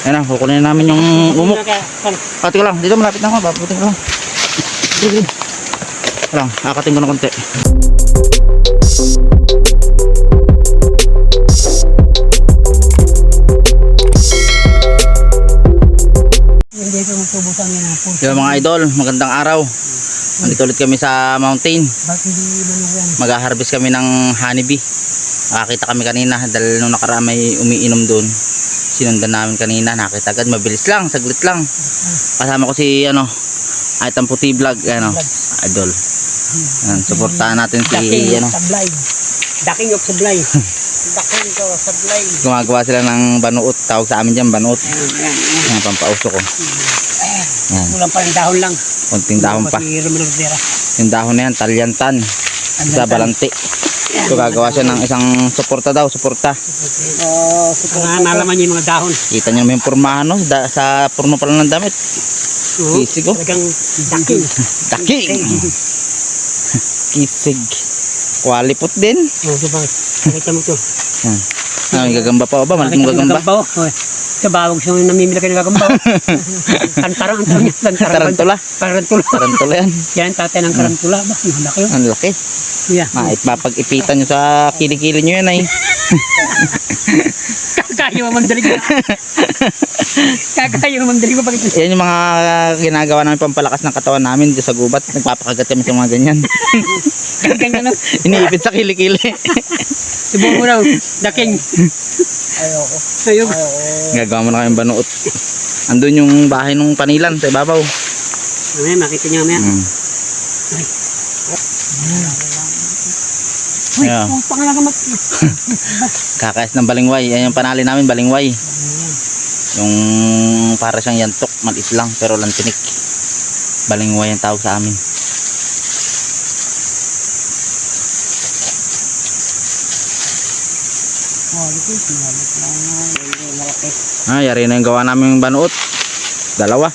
Ayan na, kukunin namin yung umok. Pati ko lang, dito malapit na ako, babutin ko lang. Lang, akatin ko na konti. Yung mga idol, magandang araw. Nandito ulit kami sa mountain. Mag-harvest kami ng honeybee. Nakakita kami kanina dahil nung nakaraan may umiinom doon. Sinundan namin kanina, nakita agad, mabilis lang, saglit lang. Kasama ko si Item Puti Vlog, idol. Suportahan natin si Daking of Sablay. Daking ko Sablay. Gumagawa sila ng banuot, tawag sa amin diyan banuot. Yan, pampauso ko. Yan. Kulang pa ng dahon lang. Konting dahon pa. Yung dahon na yan, talyantan. Sa balanti. So gagawa siya ng isang suporta daw, suporta. Nalaman niyo yung mga dahon. Kita niyo may pormahan sa porno pa lang ng damit. Kisig oh. Talagang daking. Daking. Kisig. Kwalipot din. Diba? Nakita mo ito. May gagamba pa ba? Malit mo gagamba? Sa bawag siya namimila kayo ng gagamba. Tantarang. Tarantula. Tarantula yan. Yan, tatay ng tarantula. Ang laki yun. Ang laki. Yeah. Ipapag-ipitan nyo sa kilikili nyo yan ay. Kakayo mamdalig na. Kakayo mamdalig pa. Yan yung mga ginagawa namin pampalakas ng katawan namin dito sa gubat. Nagpapakagat kami sa mga ganyan. Ganyan lang. Iniipit sa kilikili. Subukan mo raw. Daking. Ayoko. Gagawa mo na kayong banuot. Andun yung bahay ng panilan sa ibabaw. Mamaya, makita niya mamaya. Uy, putang lang naman. Kakais ng balingway. Yan yung panali namin, balingway. Yung para siyang yantok, maliit lang pero lantinik. Balingway ang tawag sa amin. Yari na yung gawa namin yung banuot. Dalawa.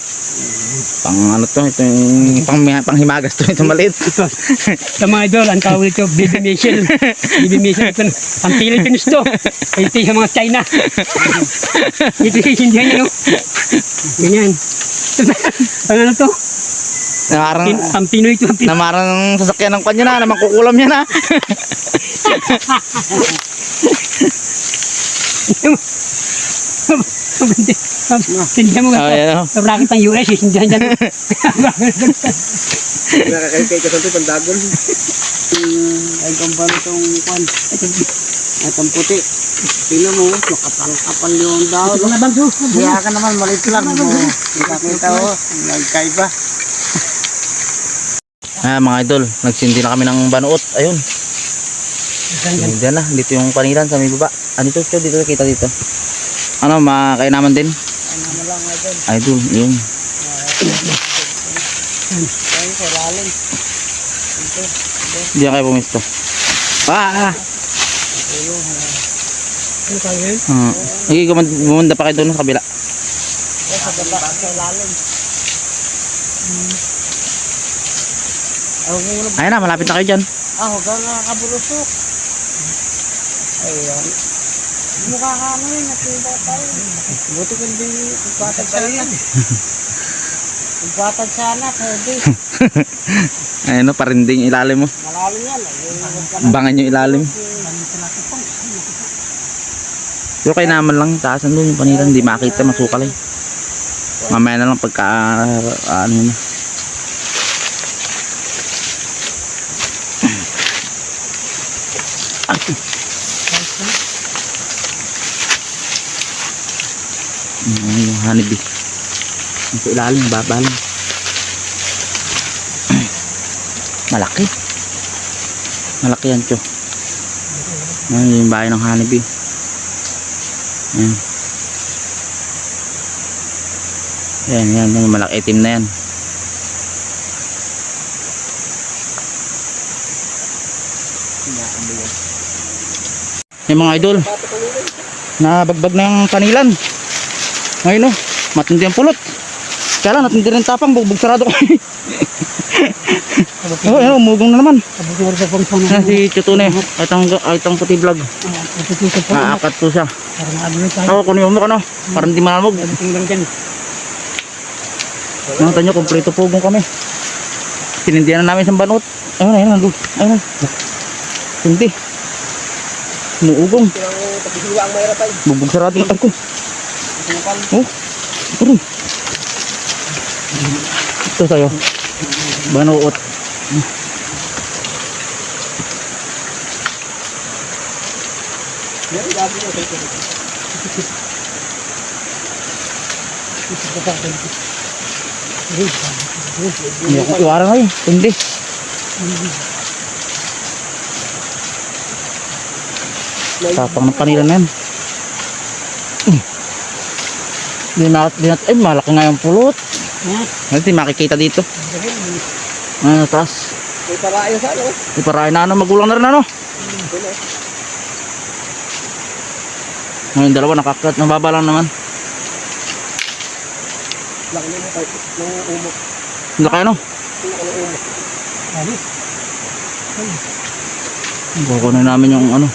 Pang ito yung panghimagas to, ito maliit. Sa mga idol, ang tawag ito, baby Michel. Baby Michel, ang Philippines to. Ito yung mga China. Ito yung Indian nyo. Ganyan. Ano to? Ang Pinoy ito. Namarang sasakyan ng kanya na, naman kukulam niya na. Tindihan mo nga sa bracket ng US, sindihan dyan. Nakakaikay ka sa ito, pandagon. Ay, kampano itong kwan. Itong puti. Tingnan mo, makapal yung daw. Kaya ka naman, maliit lang mo. Nakakita mo, nagkaiba. Mga idol, nagsindi na kami ng banuot. Ayun. Diyan na, dito yung panilan sa may baba. Dito, kita dito. Makainaman din? Ano lang, idol. Idol, yun. Ayun, sa lalim. Diyan kayo pumisto. Ano kayo yun? Sige, gumanda pa kayo doon sa kabila. Sa baba, sa lalim. Ayun na, malapit na kayo dyan. Huwag ka nakakabulusok. Ayun. Mukha ka naman, nakita tayo. Buti kung di pagpatag sana. Pagpatag sana, pwede. Ayun o, parinding ilalim mo. Malalim yan. Bangan yung ilalim. Pero kayo naman lang, taasan doon yung panilan, hindi makita, masukal eh. Mamaya na lang pagka, ano na. Yung honeybee sa ilalim, baba lang. Malaki yan tiyo. Yan yung bahay ng honeybee. Yan yung malaki itim na yan. Yung mga idol, nabagbag na yung kanilan. Ngayon o, matindi ang pulot. Kaya lang, natin din rin tapang, bugbog sarado ko. Oh, ayun, umugong na naman. Abot sa pang Yan si Chutune, itong puti vlog. Naakat po siya. Para maabot tayo. Ako, kunin mo ano, para hindi malamog. Abot lang dyan. Nakita nyo, kompleto pugong kami. Sinindihan na namin sa banot. Ayun na, ayun na. Hindi. Umuugong. Tapisiwa ang mayroon tayo. Bugbog sarado yung ko. Oh, ito. Ito sa'yo. Banuot. Meron gabi na tayo. Hindi ako iwarang ay. Hindi. Tapang ng kanila na yan. Ay, malaki nga yung pulot. Hindi makikita dito. Ano, taas. May parayo sa ano. Iparahin na ano, magulang na rin ano. Ngayon dalawa nakakat, nababa lang naman. Laki na mo kayo. Nung umok. Hindi kayo no? Kukunin namin yung ano.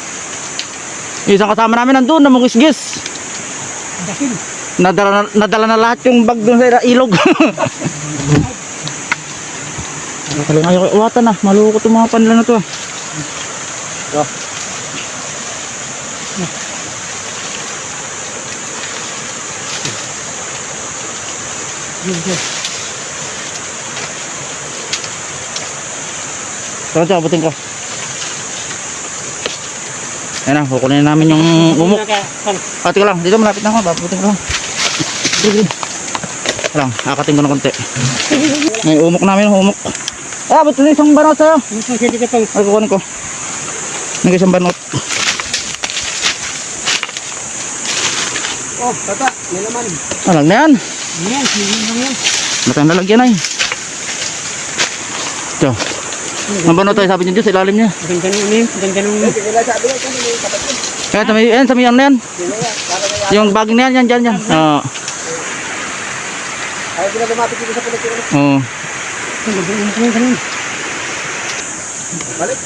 Isang kasama namin nandun, namugis-gis. Dakin. Nadala na lahat yung bag dun sa ilog. Kaling ayaw kay uwatan na, malukot yung mga panila na to. Tara, tsaka abutin ko. Ayan na, kukunin namin yung umok. Ate ko lang, dito malapit na ako, babutin ko lang. Sige. Lang, akatin ko na konti. May umok namin, umok. Ah, ba't na isang banot sa'yo? Ay, kukunin ko. Nag isang banot. Oh, tata. May naman. Alam na yan. Yan, lang yan. Matang lalagyan ay. Ito. Ang banot tayo, sabi niyo dyan sa ilalim niya. Ganda nung ano yun. Ganda nung... Sige lang sabi lang. Kami may kapatid. Kaya sa may yan na yan. Sino yan? Para na yan. Yung baging na yan, yan. Oo. Ayaw ko na lumapit dito sa pulit. Oo. Balik.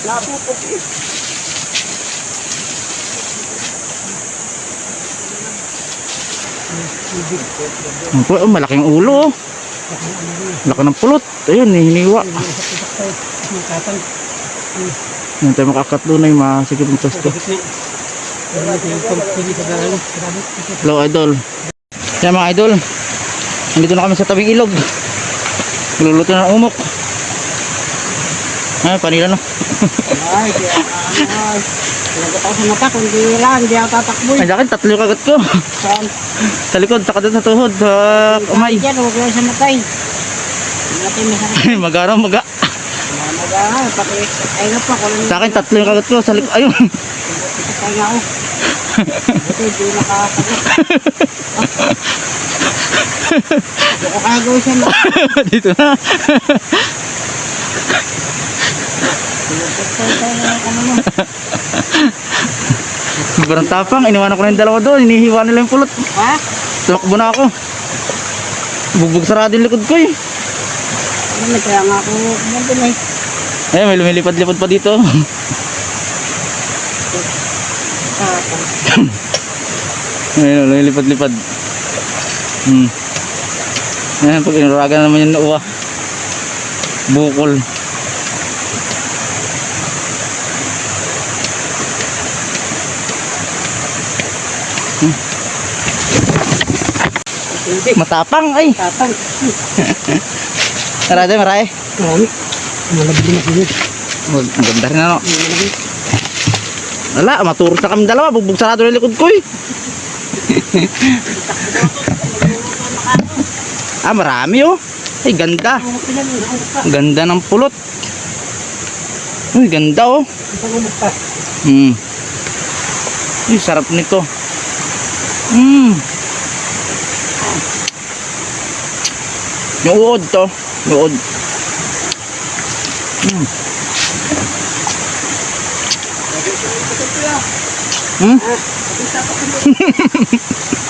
Napupok eh. Oh, malaking ulo oh. Laki ng pulot. Ayun, hiniwa. Matapang. Hindi tayo makakat doon ay masikip ng tosto. Hello idol. Yan mga idol. Nandito na kami sa tabing ilog. Luluto na ng umok. Ay, panila no. Ay, kaya ay. Talaga ako sa mata. Kundi lang, hindi ako tatakboy. Ay, akin tatlo yung kagat ko. Saan? Sa likod, saka doon sa tuhod, sa kamay. Diyan, huwag lang sa matay. Matay masakit. Magara, maga. Magaha, pati. Ay nga pa, kulang. Sa akin, tatlo yung kagat ko. Sa likod, ayun. Patay nga ako. Buti, hindi nakakagat. Hindi ko kaya gawin siya. Dito na. Sobrang tapang, iniwanan ko na yung dalawa doon, hinihiwa nila yung pulot. Ha? Tumakbo na ako. Bugbog sarado yung likod ko eh. Ano, kaya nga ako. Ganto na eh. Eh, may lumilipad-lipad pa dito. Ayun, lumilipad-lipad. Ayan, pag inuragan naman yung uwa. Bukol. Matapang ay. Tatang. Marade, marade. Marami. Malabili na sila. Oh, ang ganda rin ano. Wala, maturo sa kami dalawa. Bugbog sarado yung likod ko eh. Ah, marami oh. Ay, ganda. Ganda ng pulot. Uy, ganda oh. Uy, sarap nito. Yung uod to. Yung uod.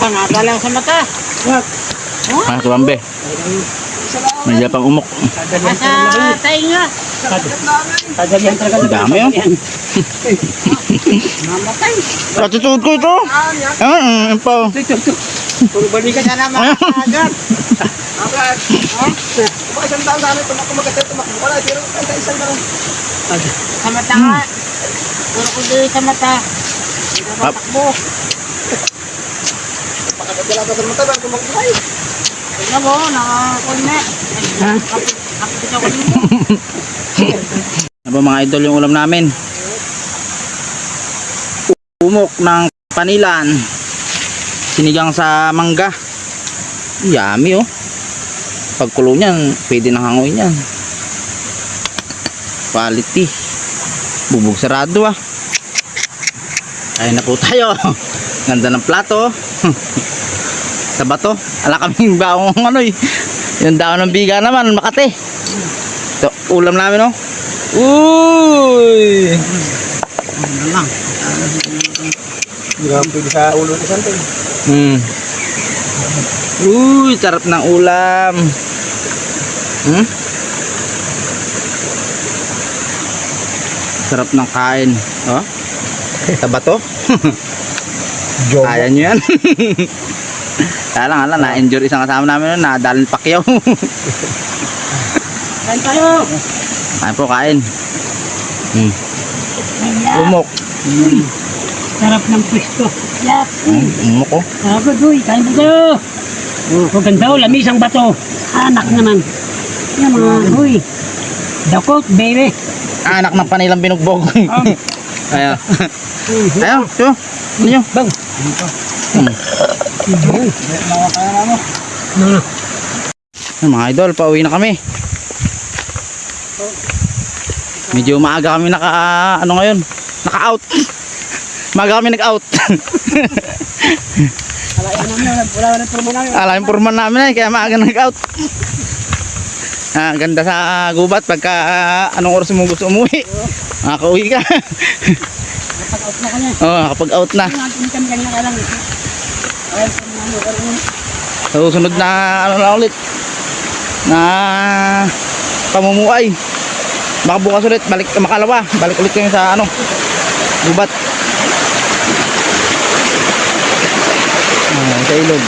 Pangatala sa mata. Ah, kabambe. Medyo pang umok. Asa tayo nga. Kadalian talaga. Ang dami, oh. Mamatay. Katutuod ko ito. Ayun po. Puro balikan. Sana makakagat. Agad. Ha? Isang taon sa amin, tumakumagatay, tumakbo. Wala, pero isang taon. Sa mata nga. Puro ko dito sa mata. Hindi na matakbo. Pakatagdala ka sa mata, bago tumakbay. Tignan mo, nakakunya. Ha? Kapit ako dito. Ano ba mga idol yung ulam namin? Umok ng panilan. Sinigang sa mangga. Yummy oh. Pagkulo niyan, pwede na hangoy niyan. Quality. Bubog sarado ah. Ayun na po tayo. Ganda ng plato. Sa bato. Ala kaming baong ano eh. Yung daon ng biga naman, Makati. Ito, ulam namin oh. Uy! Ano lang. Hindi ka pwede sa ulo ni Santo. Uy, sarap ng ulam. Sarap ng kain. Oh. Sa bato. Kaya nyo yan. Kaya lang, na-enjoy isang kasama namin nun, nadalin pakyaw. Kain tayo! Kain po, kain. Umok. Sarap ng pwesto. Yap! Umok oh. Ako, Doy, kain po tayo! Oh, ganda oh, lamis ang bato. Anak naman. Yan mga, uy. Dakot, baby. Anak ng panilang binugbog. Ayaw. Ayaw, ito. Ano nyo? Bang. Ay, mga idol, pauwi na kami. Medyo maaga kami ano ngayon, naka-out. Maaga kami nag-out. Wala na turmo namin. Alam yung purman namin kaya maaga nag-out. Ganda sa gubat pagka anong oras mo gusto umuwi. Makaka-uwi ka. Pag-out na kanya. Oo, nakapag-out na. Hindi kami kanina ka lang. Ayun, Sa susunod na ano na ulit. Na pamumuay. Baka bukas ulit, balik makalawa. Balik ulit kami sa ano, gubat. Sa ilog.